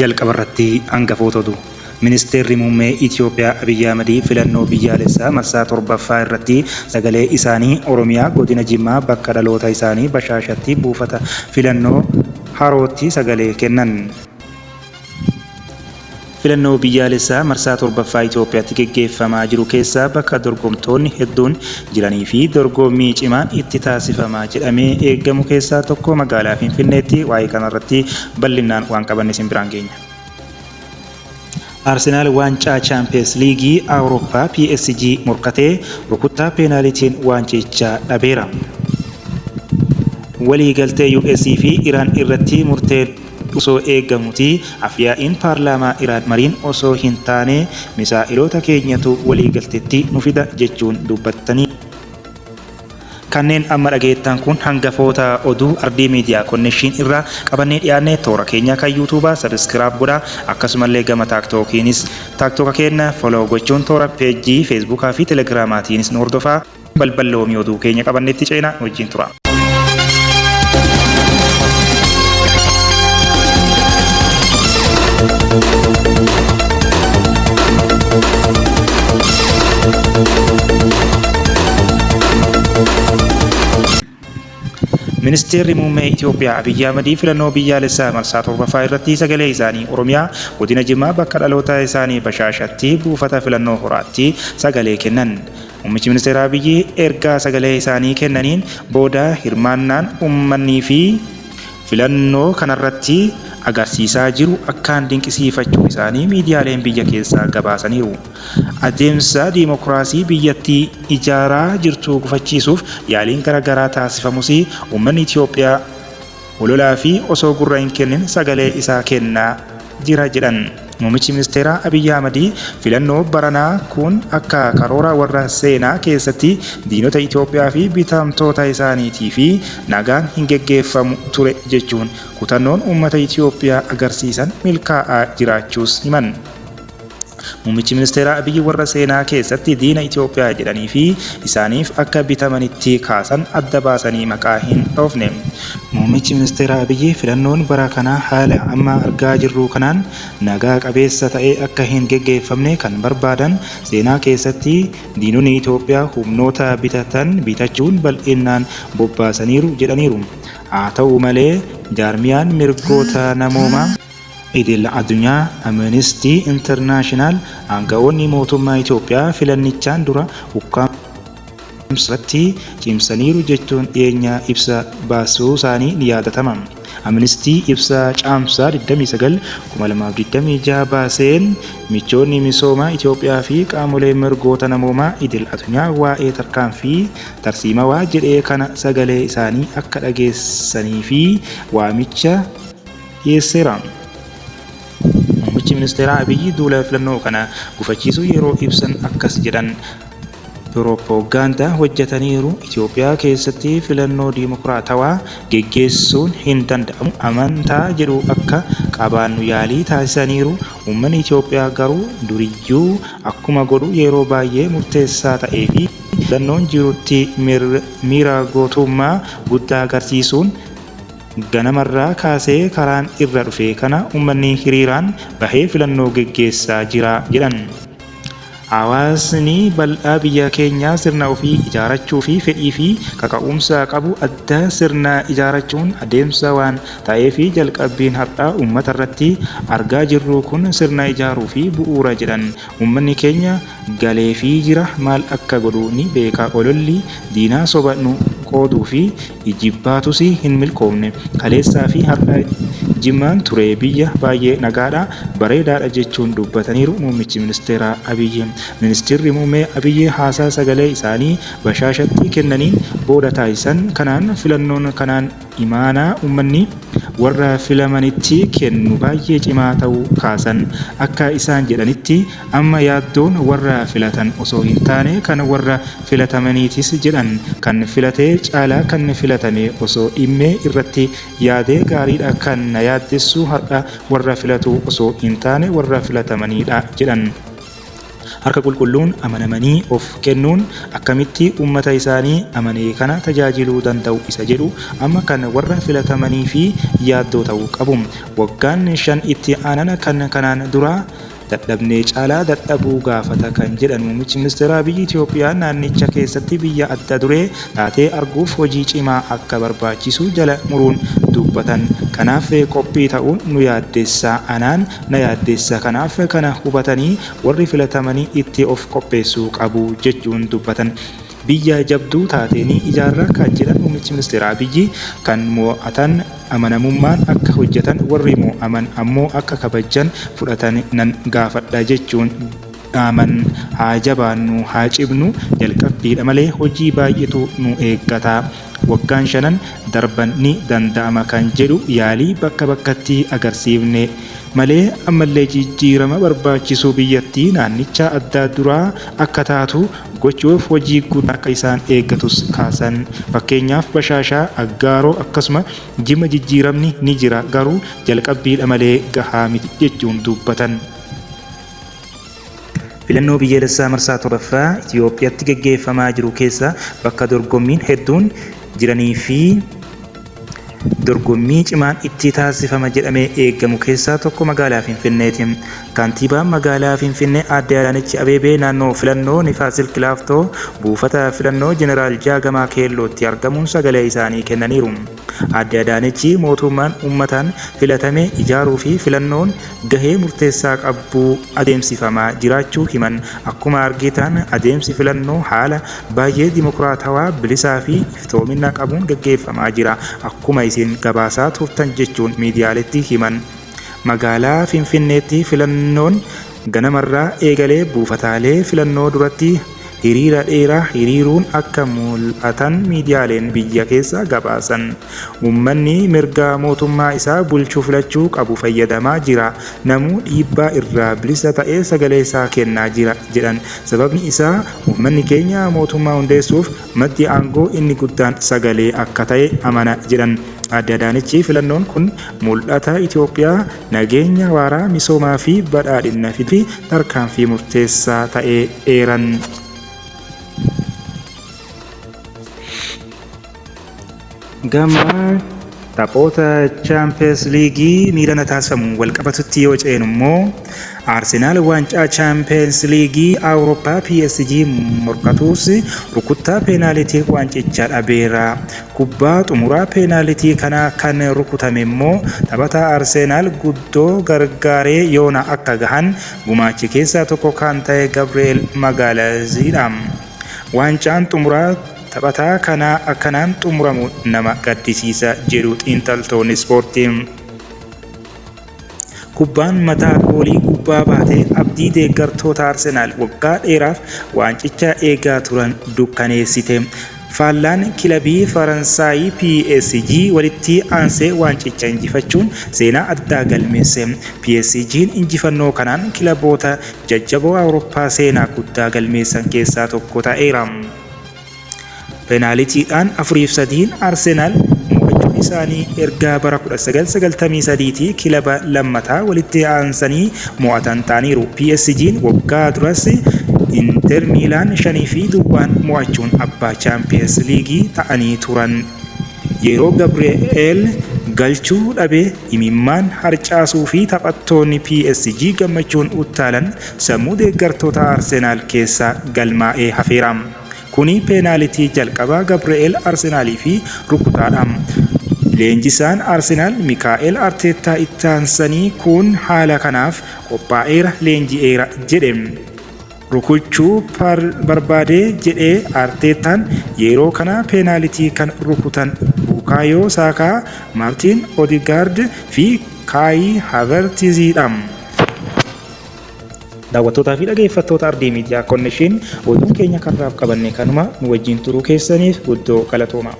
jalqabarratti hangafoota oduu. Ministeerri muummee Itoophiyaa Abiyyi Ahmed filannoo biyyaalessaa marsaa torbaffaa irratti sagalee isaanii Oromiyaa godina Jimmaa bakka dhaloota isaanii Bashaashatti buufata filannoo Harootti sagalee kennan. Filannoo biyyaalessaa marsaa torbaffaa Itoophiyaatti gaggeeffamaa jiru keessaa bakka dorgomtoonni hedduun jiranii fi dorgommii cimaan itti taasifamaa jedhamee eegamu keessaa tokko magaalaa Finfinneetti. Waa'ee kanarratti bal'inaan waan qabanne isin biraan geenya. Arsenaal waancaa Champions League Awurooppaa PSG morkatee rukuttaa peenaalitiin waancichaa dhabeera. Waliigaltee US fi Iraan irratti murteen osoo eegamuuti afyaa'iin paarlaamaa Iraan mariin osoo hin taane misaa'iloota keenyatu waliigalteetti nu fida jechuun dubbatanii. Kanneen amma dhageettan kun hangafoota oduu Ardii Miidiyaa Konnekshin irraa qabannee dhiyaanne toora keenya kan YouTube subscribe godhaa akkasumallee gama TikTok keenya follow gochuun toora peejii Facebook fi Telegiraamaatiinis nu hordofaa. Balballoomii oduu keenya qabanneetti ceenaa wajjin tura. Ministeerri muummee Itoophiyaa Abiyyi Ahmed filannoo biyyaalessaa marsaa torbaffaa irratti sagalee isaanii Oromiyaa godina Jimmaa bakka dhaloota isaanii Bashaashatti buufata filannoo Horaatti sagalee kennan. Muummichi ministeera Abiyyi ergaa sagalee isaanii kennaniin booda hirmaannaan uummanni fi filannoo kanarratti agarsiisaa jiru akkaan dinqisiifachuu isaanii miidiyaaleen biyya keessaa gabaasaniiru. Adeemsa diimokiraasii biyyattii ijaaraa jirtu gufachiisuuf yaaliin garaagaraa taasifamus uummanni Itoophiyaa ololaa fi osoo gurra hin kennin sagalee isaa kennaa jira jedhan. Muummichi ministeeraa Abiyyi Ahmed filannoo baranaa kun akka karoora warra seenaa keessatti diinota Itoophiyaa fi bitamtoota isaaniitii fi nagaan hin geggeeffamu ture jechuun kutannoon uummata Itoophiyaa agarsiisan milkaa'aa jiraachuus himan. Muummichi ministeeraa Abiyyi warra seenaa keessatti diina Itoophiyaa jedhanii fi isaaniif akka bitamanitti kaasan adda baasanii maqaa hin dhoofne. Muummichi ministeeraa Abiyyi filannoon bara kanaa haala amma argaa jirru kanaan nagaa qabeessa ta'ee akka hin geggeeffamne kan barbaadan seenaa keessatti diinonni Itoophiyaa humnoota bitatan bitachuun bal'inaan bobbaasaniiru jedhaniiru. Haa ta'u malee jaarmiyaan mirgoota namoomaa idil addunyaa Amnesty International aangawoonni mootummaa Itoophiyaa filannichaan dura ukkaamsatti cimsaniiru jechuun dhiyeenya ibsa baasuu isaanii ni yaadatama. Amnesty ibsa caamsaa 29/2026 baaseen michoonni misoomaa Itoophiyaa fi qaamolee mirgoota namoomaa idil addunyaa waa'ee tarkaanfii tarsiimawaa jedhee kana sagalee isaanii akka dhageessanii fi waamicha dhiyeesseera. Muummichi ministeeraa Abiyyi duula filannoo kana gufachiisuu yeroo ibsan akkas jedhan. Piroopagaandaa hojjetaniiru. Itoophiyaa keessatti filannoo diimokiraatawaa geggeessuun hin danda'amu amantaa jedhu akka qabaannu yaalii taasisaniiru. Uummanni Itoophiyaa garuu duriyyuu akkuma godhu yeroo baay'ee murteessaa ta'ee fi filannoon jirutti miira gootummaa guddaa agarsiisuun ganamarraa kaasee karaan irra dhufe kana uummanni hiriiraan bahee filannoo geggeessaa jira jedhan. Hawaasni bal'aa biyya keenyaa sirna ofii ijaarachuu fi fedhii fi kaka'umsa qabu adda sirna ijaarachuun adeemsa waan ta'eef jalqabbiin har'aa uummata irratti argaa jirru kun sirna ijaaruu fi bu'uura jedhan. Uummanni keenya galee fi jira maal akka godhu ni beeka. Ololli diinaa soba nu qooduu fi ijibbaatus hin milkoomne. Kaleessaa fi har'a Jimmaan ture biyya baay'ee nagaadha bareedaadha jechuun dubbataniiru muummichi ministeeraa Abiyyi. Ministeerri muummee Abiyyi haasaa sagalee isaanii Bashaashatti kennaniin booda taasisan kanaan filannoon kanaan imaanaa uummanni warra filamanitti kennu baay'ee cimaa ta'uu kaasan. Akka isaan jedhanitti amma yaaddoon warra filatan osoo hin taane kan warra filatamaniitis jedhan. Kan filatee caalaa kan filatame osoo dhimmee irratti yaadee gaariidha. Kan na yaaddessu har'a warra filatu osoo hin taane warra filatamanidha jedhan. harka qulqulluun amanamanii of kennuun akkamitti uummata isaanii amanee kana tajaajiluu danda'u isa jedhu amma kan warra filatamanii fi yaaddoo ta'uu qabu. Waggaan 5 itti aanan kan kanaan dura dadhabnee caalaa dadhabuu gaafata kan jedhan muummichi ministeera biyya Itoophiyaa naannicha keessatti biyya adda duree taatee arguuf hojii cimaa akka barbaachisu jala muruun dubbatan. Kanaaf qophii ta'uun nu yaaddeessa anaan na yaaddeessa kanaaf kana hubatanii warri filatamanii itti of qopheessuu qabu jechuun dubbatan. Biyya jabduu taateenii ijaarraa kan jedhan muummichi ministeera biyyi kan mo'atan amanamummaan akka hojjetan warri mo'aman ammoo akka kabajan fudhatan nan gaafadha jechuun dhaaman. Haa jabaannu haa cimnu jalqabbiidha malee hojii baay'eetu nu eeggata. Waggaan 5 darban ni danda'ama kan jedhu yaalii bakka bakkatti agarsiifne malee ammallee jijjiirama barbaachisu biyyattii naannicha adda duraa akka taatu gochuuf hojii guddaa akka isaan eeggatus kaasan. Fakkeenyaaf Bashaashaa, Aggaaroo akkasuma Jimma jijjiiramni ni jira garuu jalqabbiidha malee gahaa miti jechuun dubbatan. Filannoo biyyaalessaa marsaa 7ffaa Itoophiyaatti gaggeeffamaa jiru keessa bakka dorgommiin hedduun jiranii fi dorgommii cimaan itti taasifama jedhamee eegamu keessaa tokko magaalaa Finfinneeti. Kantiibaan magaalaa Finfinnee Aadde Adaanech Abeebee naannoo filannoo Nifaasil Kilaaftoo buufata filannoo Jeneraal Jaagamaa Keellootti argamuun sagalee isaanii kennaniiru. Aadde Adaanech mootummaan uummataan filatame ijaaruu fi filannoon gahee murteessaa qabu adeemsifamaa jiraachuu himan. Akkuma argitan adeemsi filannoo haala baay'ee dimokiraatawaa bilisaa fi iftoomina qabuun gaggeeffamaa jira. Akkuma isin gabaasaa turtan jechuun miidiyaaleetti himan. Magaalaa Finfinneetti filannoon ganamarraa eegalee buufataalee filannoo duratti hiriira dheeraa hiriiruun akka mul'atan miidiyaaleen biyya keessa gabaasan. Uummanni mirga mootummaa isaa bulchuu filachuu qabu fayyadamaa jira. Namuu dhiibbaa irraa bilisa ta'ee sagalee isaa kennaa jira jedhan. Sababni isaa uummanni keenya mootummaa hundeessuuf maddi aangoo inni guddaan sagalee akka ta'e amana jedhan. Aadde Adaanech filannoon kun mul'ata Itoophiyaa nageenya waaraa misoomaa fi badhaadhina fi tarkaanfii murteessaa ta'ee eeran. Gama taphoota Champions League miidhana taasifamu walqabatutti yoo ceenu immoo Arsenaal waancaa Champions League Awurooppaa PSG morkatus rukuttaa peenaalitii waancichaa dhabeera. Kubbaa xumuraa peenaalitii kana kan rukutame immoo taphataa Arsenaal guddoo gargaaree yoona akka gahan gumaachi keessaa tokko kan ta'e Gabriel Magaalaziidha. Waancaan xumuraa taphataa kana akkanaan xumuramu nama gaddisiisa jedhu xiinxaltoonni ispoortii. Kubbaan mataa goolii gubbaa baatee abdii deeggartoota Arsenaal waggaa dheeraaf waancicha eegaa turan dukkaneessite. Faallaan kilabii Faransaayii PSG walitti aansee waancicha injifachuun seenaa addaa galmeesse. PSG'n injifannoo kanaan kilaboota jajjaboo Awurooppaa seenaa guddaa galmeessan keessaa tokko ta'eera. Peenaalitiidhaan 4-3 Arsenaal mo'achuun isaanii ergaa bara 1993 kilaba lammataa walitti aansanii mo'atan ta'aniiru. PSG'n waggaa duras Inter Miilaan 5-2 mo'achuun abbaa Champions League ta'anii turan. Yeroo Gabriel galchuu dhabe imimmaan harcaasuu fi taphattoonni PSG gammachuun uttaalan sammuu deeggartoota Arsenaal keessa galmaa'ee hafeera. Kuni peenaalitii jalqabaa Gabriel Arsenaalii fi rukutaadha. Leenjisaan Arsenaal Mikaa'el Arteetaa itti aansanii kun haala kanaaf qophaa'eera leenji'eera jedhe. Rukuchuu barbaadee jedhee Arteetaan yeroo kana peenaalitii kan rukutan Bukaayoo Saakaa, Maartiin Odegaard fi Kaayi Havertziidha. Daawwattootaa fi dhaggeeffattoota Ardii Miidiyaa Konnekshin oduun keenya kanarraaf qabanne kanuma nu wajjin turuu keessaniif guddoo galatoomaa.